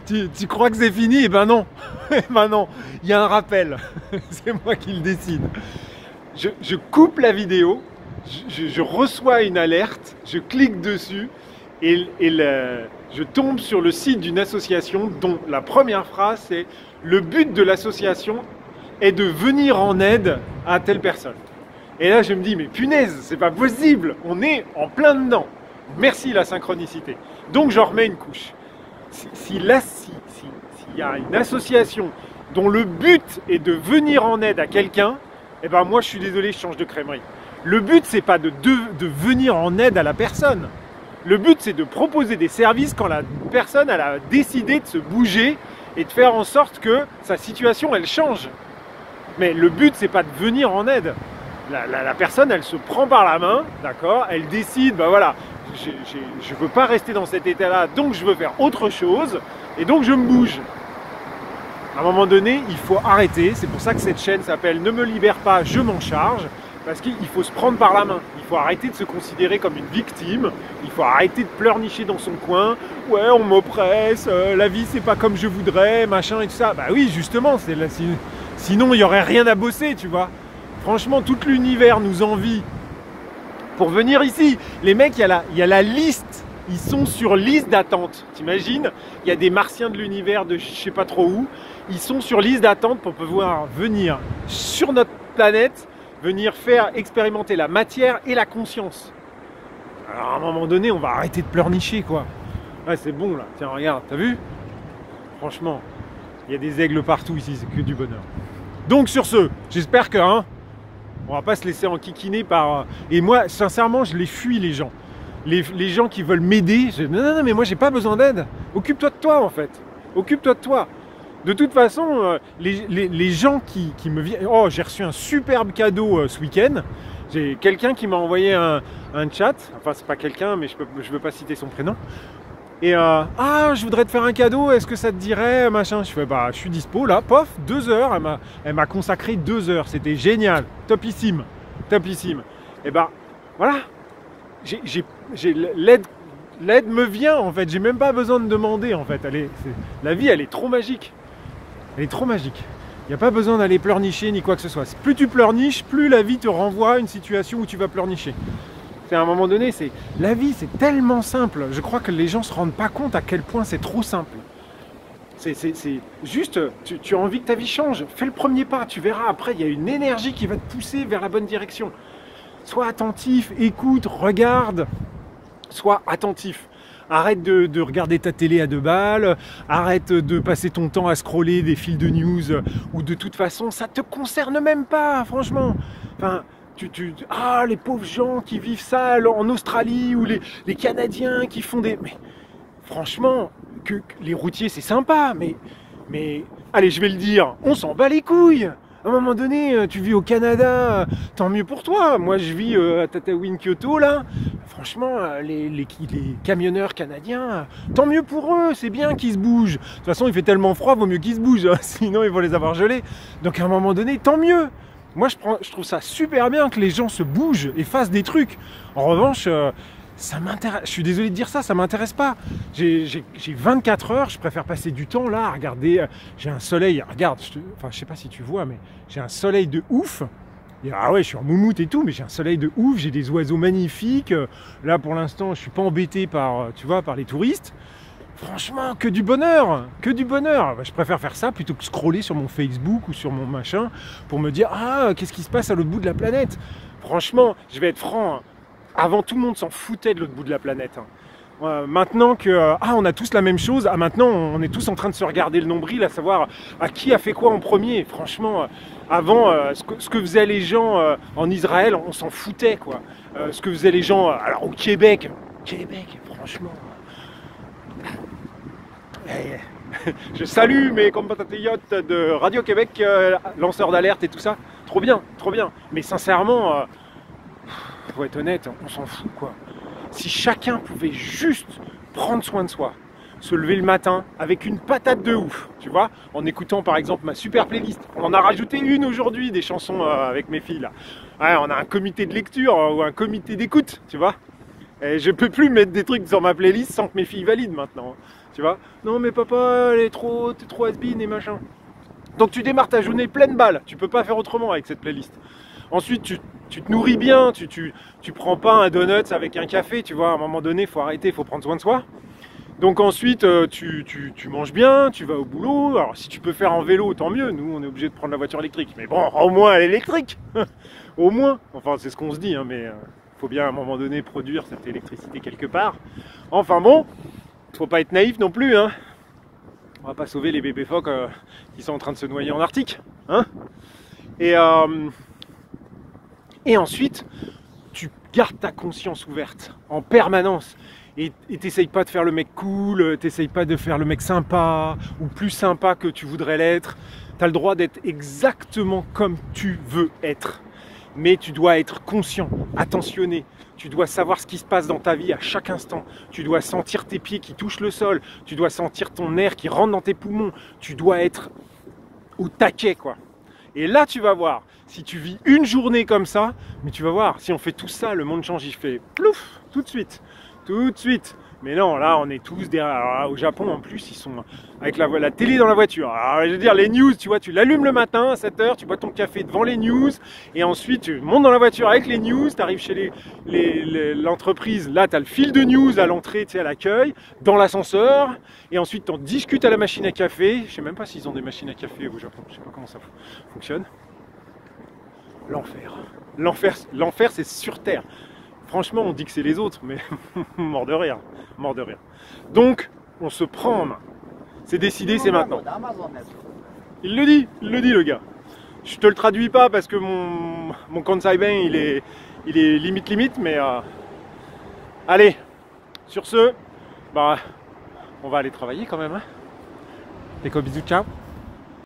Tu crois que c'est fini? Eh ben non. Eh ben non, il y a un rappel. C'est moi qui le décide. Je coupe la vidéo, je reçois une alerte, je clique dessus et je tombe sur le site d'une association dont la première phrase c'est « Le but de l'association est de venir en aide à telle personne ». Et là je me dis « Mais punaise, c'est pas possible, on est en plein dedans ». Merci la synchronicité. Donc je remets une couche. S'il y a une association dont le but est de venir en aide à quelqu'un, eh ben moi je suis désolé, je change de crèmerie. Le but c'est pas de venir en aide à la personne. Le but c'est de proposer des services quand la personne elle a décidé de se bouger et de faire en sorte que sa situation elle change. Mais le but c'est pas de venir en aide. La personne elle se prend par la main, d'accord, elle décide, bah voilà, je ne veux pas rester dans cet état-là, donc je veux faire autre chose, et donc je me bouge. À un moment donné, il faut arrêter, c'est pour ça que cette chaîne s'appelle « Ne me libère pas, je m'en charge », parce qu'il faut se prendre par la main, il faut arrêter de se considérer comme une victime, il faut arrêter de pleurnicher dans son coin, « Ouais, on m'oppresse, la vie c'est pas comme je voudrais, machin et tout ça ». Bah oui, justement, sinon il n'y aurait rien à bosser, tu vois. Franchement, tout l'univers nous envie pour venir ici. Les mecs, il y a la liste. Ils sont sur liste d'attente. T'imagines? Il y a des martiens de l'univers de je sais pas trop où. Ils sont sur liste d'attente pour pouvoir venir sur notre planète, venir faire expérimenter la matière et la conscience. Alors à un moment donné, on va arrêter de pleurnicher, quoi. Ouais, c'est bon là. Tiens, regarde, t'as vu? Franchement, il y a des aigles partout ici, c'est que du bonheur. Donc sur ce, j'espère que on va pas se laisser enquiquiner par... Et moi, sincèrement, je les fuis, les gens. Les gens qui veulent m'aider. Non, mais moi, j'ai pas besoin d'aide. Occupe-toi de toi, en fait. Occupe-toi de toi. De toute façon, les gens qui me viennent... Oh, j'ai reçu un superbe cadeau ce week-end. J'ai quelqu'un qui m'a envoyé un chat. Enfin, c'est pas quelqu'un, mais je veux pas citer son prénom. Et ah, je voudrais te faire un cadeau, est-ce que ça te dirait, machin. Je fais, bah, je suis dispo, là, pof, 2 heures, elle m'a consacré 2 heures, c'était génial, topissime, topissime. Et bah, voilà, l'aide me vient, en fait, j'ai même pas besoin de demander, en fait, la vie, elle est trop magique, elle est trop magique. Il n'y a pas besoin d'aller pleurnicher, ni quoi que ce soit. Plus tu pleurniches, plus la vie te renvoie à une situation où tu vas pleurnicher. C'est à un moment donné, la vie, c'est tellement simple. Je crois que les gens ne se rendent pas compte à quel point c'est trop simple. C'est juste, tu as envie que ta vie change. Fais le premier pas, tu verras. Après, il y a une énergie qui va te pousser vers la bonne direction. Sois attentif, écoute, regarde. Sois attentif. Arrête de regarder ta télé à 2 balles. Arrête de passer ton temps à scroller des fils de news. Ou de toute façon, ça ne te concerne même pas, franchement. Enfin... Ah, les pauvres gens qui vivent ça en Australie ou les Canadiens qui font des... Mais franchement, que les routiers c'est sympa, mais allez, je vais le dire, on s'en bat les couilles. À un moment donné, tu vis au Canada, tant mieux pour toi. Moi, je vis à Tataouine, Kyoto, là. Franchement, les camionneurs canadiens, tant mieux pour eux, c'est bien qu'ils se bougent. De toute façon, il fait tellement froid, vaut mieux qu'ils se bougent, hein, sinon ils vont les avoir gelés. Donc à un moment donné, tant mieux. Moi, je trouve ça super bien que les gens se bougent et fassent des trucs. En revanche, ça m'intéresse. Je suis désolé de dire ça, ça m'intéresse pas. J'ai 24 heures, je préfère passer du temps là à regarder. J'ai un soleil, regarde, enfin, je sais pas si tu vois, mais j'ai un soleil de ouf. Et, ah ouais, je suis en moumoute et tout, mais j'ai un soleil de ouf, j'ai des oiseaux magnifiques. Là, pour l'instant, je suis pas embêté par, tu vois, par les touristes. Franchement, que du bonheur, que du bonheur. Je préfère faire ça plutôt que scroller sur mon Facebook ou sur mon machin pour me dire « Ah, qu'est-ce qui se passe à l'autre bout de la planète ?» Franchement, je vais être franc, avant tout le monde s'en foutait de l'autre bout de la planète. Maintenant que on a tous la même chose, maintenant on est tous en train de se regarder le nombril, à savoir à qui a fait quoi en premier. Franchement, avant, ce que faisaient les gens en Israël, on s'en foutait, quoi. Ce que faisaient les gens alors au Québec, franchement... Je salue mes compatriotes de Radio-Québec, lanceurs d'alerte et tout ça. Trop bien, trop bien. Mais sincèrement, faut être honnête, on s'en fout, quoi. Si chacun pouvait juste prendre soin de soi, se lever le matin avec une patate de ouf, tu vois, en écoutant par exemple ma super playlist. On en a rajouté une aujourd'hui, des chansons avec mes filles là. Ouais, on a un comité de lecture ou un comité d'écoute, tu vois. Et je peux plus mettre des trucs sur ma playlist sans que mes filles valident maintenant. Tu vois? Non mais papa, t'es trop has-been et machin. Donc tu démarres ta journée pleine balle. Tu peux pas faire autrement avec cette playlist. Ensuite, tu te nourris bien. Tu prends pas un donut avec un café. Tu vois, à un moment donné, il faut arrêter, il faut prendre soin de soi. Donc ensuite, tu manges bien, tu vas au boulot. Alors si tu peux faire en vélo, tant mieux. Nous, on est obligé de prendre la voiture électrique. Mais bon, au moins elle est électrique. Au moins. Enfin, c'est ce qu'on se dit, hein, mais faut bien à un moment donné produire cette électricité quelque part. Enfin bon, faut pas être naïf non plus, hein. On va pas sauver les bébés phoques qui sont en train de se noyer en Arctique, hein. Et ensuite, tu gardes ta conscience ouverte en permanence. Et t'essayes pas de faire le mec cool, t'essayes pas de faire le mec sympa ou plus sympa que tu voudrais l'être. Tu as le droit d'être exactement comme tu veux être. Mais tu dois être conscient, attentionné. Tu dois savoir ce qui se passe dans ta vie à chaque instant. Tu dois sentir tes pieds qui touchent le sol. Tu dois sentir ton air qui rentre dans tes poumons. Tu dois être au taquet, quoi. Et là, tu vas voir, si tu vis une journée comme ça, mais tu vas voir, si on fait tout ça, le monde change, il fait plouf, tout de suite. Tout de suite. Mais non, là, on est tous derrière. Alors, au Japon, en plus, ils sont avec la télé dans la voiture. Alors, je veux dire, les news, tu vois, tu l'allumes le matin à 7 h, tu bois ton café devant les news, et ensuite, tu montes dans la voiture avec les news, tu arrives chez l'entreprise, là, tu as le fil de news à l'entrée, tu sais, à l'accueil, dans l'ascenseur, et ensuite, tu en discutes à la machine à café. Je sais même pas s'ils ont des machines à café au Japon, je sais pas comment ça fonctionne. L'enfer. L'enfer, c'est sur Terre. Franchement, on dit que c'est les autres, mais mort de rire, mort de rire. Donc, on se prend en main. C'est décidé, c'est maintenant. Il le dit le gars. Je te le traduis pas parce que mon Kansai Ben, il est limite, mais allez, sur ce, bah, on va aller travailler quand même. Hein. Des gros bisous, ciao.